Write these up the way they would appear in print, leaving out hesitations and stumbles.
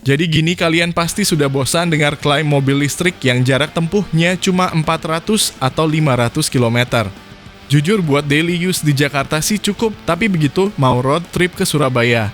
Jadi gini, kalian pasti sudah bosan dengar klaim mobil listrik yang jarak tempuhnya cuma 400 atau 500 km. Jujur buat daily use di Jakarta sih cukup, tapi begitu mau road trip ke Surabaya,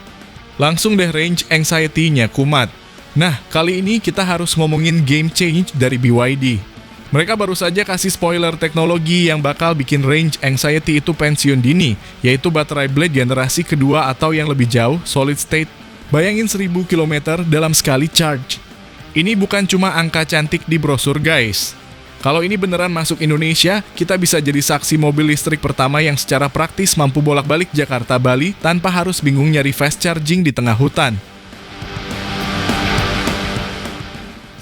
langsung deh range anxiety-nya kumat. Nah, kali ini kita harus ngomongin game change dari BYD. Mereka baru saja kasih spoiler teknologi yang bakal bikin range anxiety itu pensiun dini, yaitu baterai blade generasi kedua atau yang lebih jauh, solid state. Bayangin 1000 km dalam sekali charge. Ini bukan cuma angka cantik di brosur guys. Kalau ini beneran masuk Indonesia, kita bisa jadi saksi mobil listrik pertama yang secara praktis mampu bolak-balik Jakarta-Bali tanpa harus bingung nyari fast charging di tengah hutan.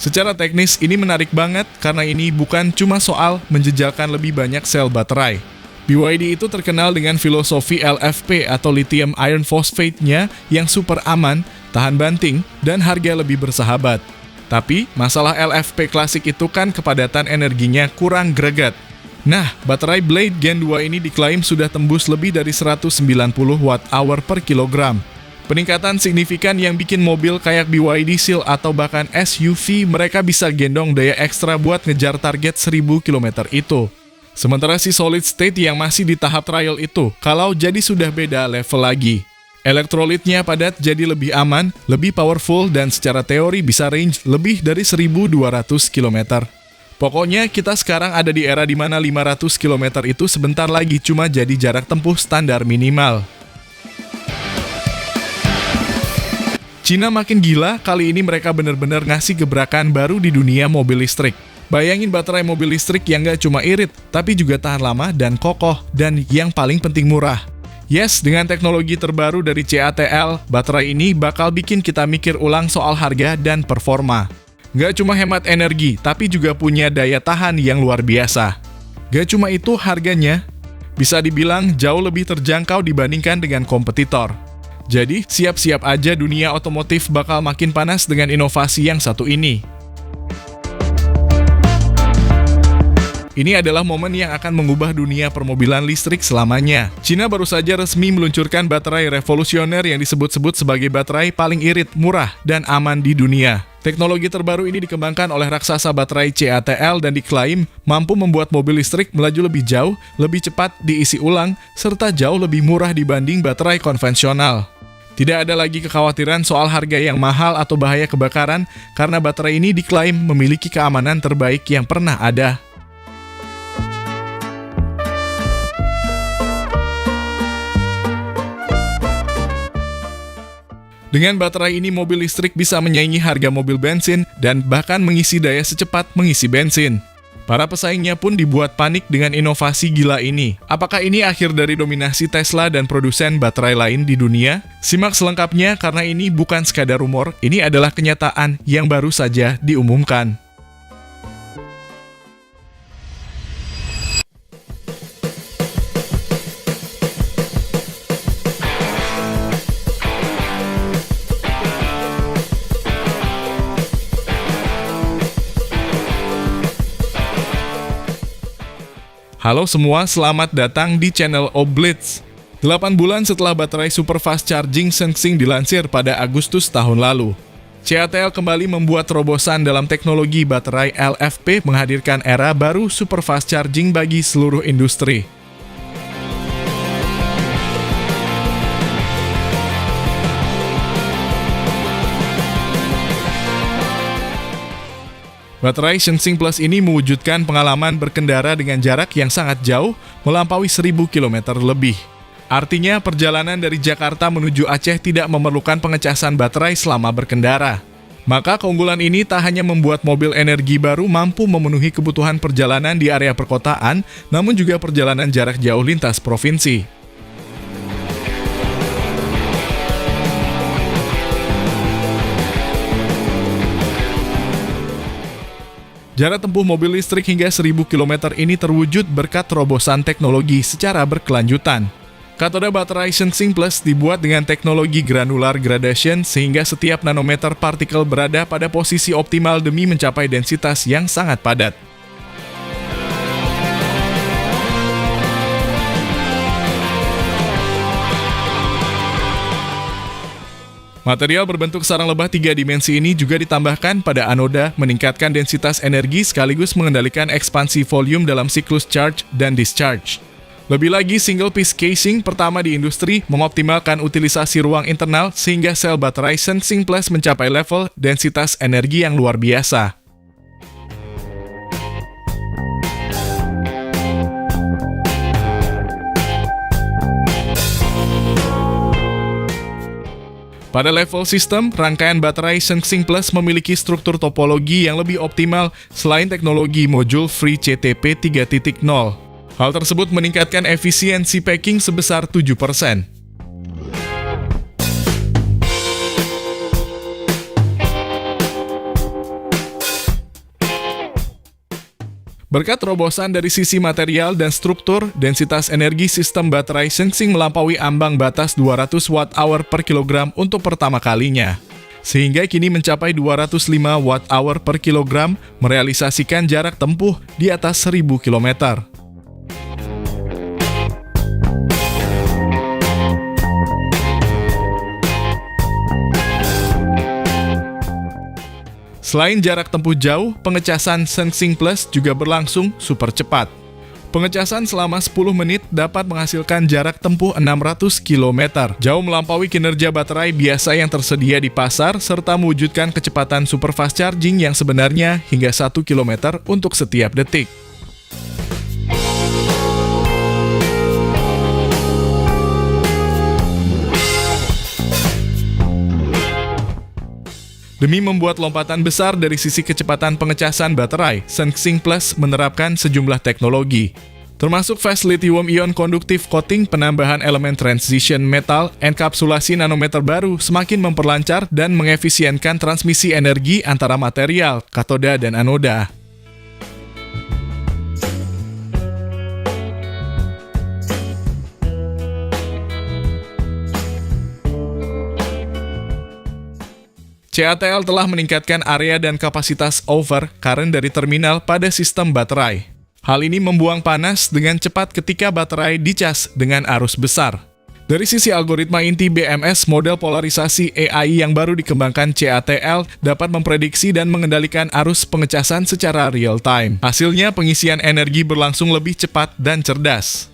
Secara teknis, ini menarik banget karena ini bukan cuma soal menjejalkan lebih banyak sel baterai. BYD itu terkenal dengan filosofi LFP atau lithium iron phosphate-nya yang super aman, tahan banting, dan harga lebih bersahabat. Tapi, masalah LFP klasik itu kan kepadatan energinya kurang greget. Nah, baterai Blade Gen 2 ini diklaim sudah tembus lebih dari 190 Wh per kilogram. Peningkatan signifikan yang bikin mobil kayak BYD Seal atau bahkan SUV mereka bisa gendong daya ekstra buat ngejar target 1000 km itu. Sementara si solid state yang masih di tahap trial itu, kalau jadi sudah beda level lagi. Elektrolitnya padat jadi lebih aman, lebih powerful, dan secara teori bisa range lebih dari 1200 km. Pokoknya kita sekarang ada di era di mana 500 km itu sebentar lagi cuma jadi jarak tempuh standar minimal. Cina makin gila, kali ini mereka bener-bener ngasih gebrakan baru di dunia mobil listrik. Bayangin baterai mobil listrik yang gak cuma irit, tapi juga tahan lama dan kokoh, dan yang paling penting murah. Yes, dengan teknologi terbaru dari CATL, baterai ini bakal bikin kita mikir ulang soal harga dan performa. Gak cuma hemat energi, tapi juga punya daya tahan yang luar biasa. Gak cuma itu, harganya bisa dibilang jauh lebih terjangkau dibandingkan dengan kompetitor. Jadi, siap-siap aja dunia otomotif bakal makin panas dengan inovasi yang satu ini. Ini adalah momen yang akan mengubah dunia permobilan listrik selamanya. Cina baru saja resmi meluncurkan baterai revolusioner yang disebut-sebut sebagai baterai paling irit, murah, dan aman di dunia. Teknologi terbaru ini dikembangkan oleh raksasa baterai CATL dan diklaim mampu membuat mobil listrik melaju lebih jauh, lebih cepat diisi ulang, serta jauh lebih murah dibanding baterai konvensional. Tidak ada lagi kekhawatiran soal harga yang mahal atau bahaya kebakaran, karena baterai ini diklaim memiliki keamanan terbaik yang pernah ada. Dengan baterai ini, mobil listrik bisa menyaingi harga mobil bensin dan bahkan mengisi daya secepat mengisi bensin. Para pesaingnya pun dibuat panik dengan inovasi gila ini. Apakah ini akhir dari dominasi Tesla dan produsen baterai lain di dunia? Simak selengkapnya karena ini bukan sekadar rumor, ini adalah kenyataan yang baru saja diumumkan. Halo semua, selamat datang di channel Oblitz. 8 bulan setelah baterai super fast charging Shenzhen dilansir pada Agustus tahun lalu, CATL kembali membuat terobosan dalam teknologi baterai LFP menghadirkan era baru super fast charging bagi seluruh industri. Baterai Shenzhen Plus ini mewujudkan pengalaman berkendara dengan jarak yang sangat jauh, melampaui 1000 km lebih. Artinya, perjalanan dari Jakarta menuju Aceh tidak memerlukan pengecasan baterai selama berkendara. Maka keunggulan ini tak hanya membuat mobil energi baru mampu memenuhi kebutuhan perjalanan di area perkotaan, namun juga perjalanan jarak jauh lintas provinsi. Jarak tempuh mobil listrik hingga 1000 km ini terwujud berkat terobosan teknologi secara berkelanjutan. Katoda baterai Shenzhen Plus dibuat dengan teknologi granular gradation sehingga setiap nanometer partikel berada pada posisi optimal demi mencapai densitas yang sangat padat. Material berbentuk sarang lebah 3 dimensi ini juga ditambahkan pada anoda, meningkatkan densitas energi sekaligus mengendalikan ekspansi volume dalam siklus charge dan discharge. Lebih lagi, single piece casing pertama di industri mengoptimalkan utilisasi ruang internal sehingga sel baterai Sensing Plus mencapai level densitas energi yang luar biasa. Pada level sistem, rangkaian baterai Sensing Plus memiliki struktur topologi yang lebih optimal selain teknologi modul Free CTP 3.0. Hal tersebut meningkatkan efisiensi packing sebesar 7%. Berkat terobosan dari sisi material dan struktur, densitas energi sistem baterai Sensing melampaui ambang batas 200 Wh per kilogram untuk pertama kalinya. Sehingga kini mencapai 205 Wh per kilogram, merealisasikan jarak tempuh di atas 1000 km. Selain jarak tempuh jauh, pengecasan Sensing Plus juga berlangsung super cepat. Pengecasan selama 10 menit dapat menghasilkan jarak tempuh 600 km, jauh melampaui kinerja baterai biasa yang tersedia di pasar, serta mewujudkan kecepatan super fast charging yang sebenarnya hingga 1 km untuk setiap detik. Demi membuat lompatan besar dari sisi kecepatan pengecasan baterai, Sensing Plus menerapkan sejumlah teknologi, termasuk fast lithium-ion conductive coating, penambahan elemen transition metal, enkapsulasi nanometer baru semakin memperlancar dan mengefisienkan transmisi energi antara material, katoda dan anoda. CATL telah meningkatkan area dan kapasitas over current dari terminal pada sistem baterai. Hal ini membuang panas dengan cepat ketika baterai dicas dengan arus besar. Dari sisi algoritma inti BMS, model polarisasi AI yang baru dikembangkan CATL dapat memprediksi dan mengendalikan arus pengecasan secara real time. Hasilnya, pengisian energi berlangsung lebih cepat dan cerdas.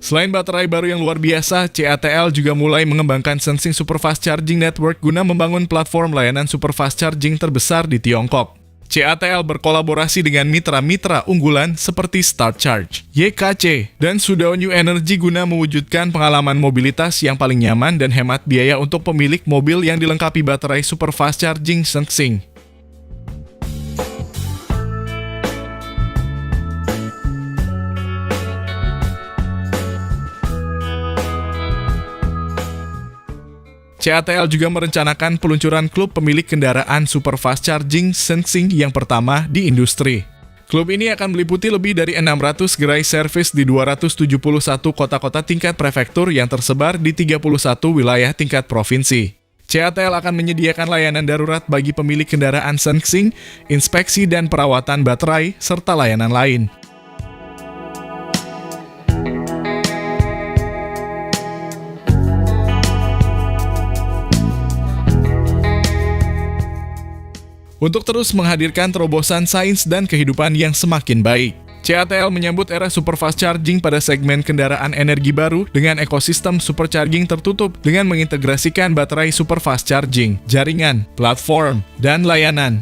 Selain baterai baru yang luar biasa, CATL juga mulai mengembangkan Sensing Super Fast Charging Network guna membangun platform layanan super fast charging terbesar di Tiongkok. CATL berkolaborasi dengan mitra-mitra unggulan seperti Start Charge, YKC, dan Sudao New Energy guna mewujudkan pengalaman mobilitas yang paling nyaman dan hemat biaya untuk pemilik mobil yang dilengkapi baterai super fast charging Sensing. CATL juga merencanakan peluncuran klub pemilik kendaraan super fast charging Sensing yang pertama di industri. Klub ini akan meliputi lebih dari 600 gerai servis di 271 kota-kota tingkat prefektur yang tersebar di 31 wilayah tingkat provinsi. CATL akan menyediakan layanan darurat bagi pemilik kendaraan Sensing, inspeksi dan perawatan baterai, serta layanan lain. Untuk terus menghadirkan terobosan sains dan kehidupan yang semakin baik, CATL menyambut era super fast charging pada segmen kendaraan energi baru dengan ekosistem supercharging tertutup dengan mengintegrasikan baterai super fast charging, jaringan, platform, dan layanan.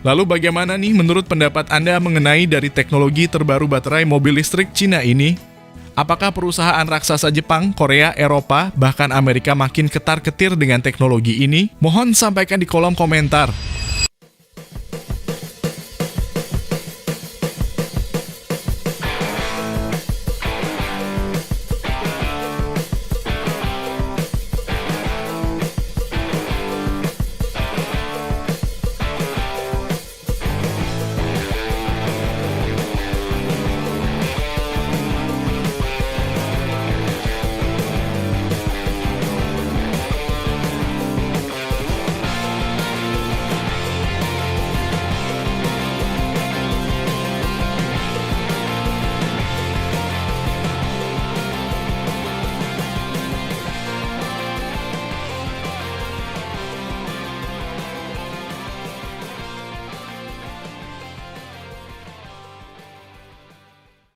Lalu bagaimana nih menurut pendapat Anda mengenai dari teknologi terbaru baterai mobil listrik Cina ini? Apakah perusahaan raksasa Jepang, Korea, Eropa, bahkan Amerika makin ketar-ketir dengan teknologi ini? Mohon sampaikan di kolom komentar.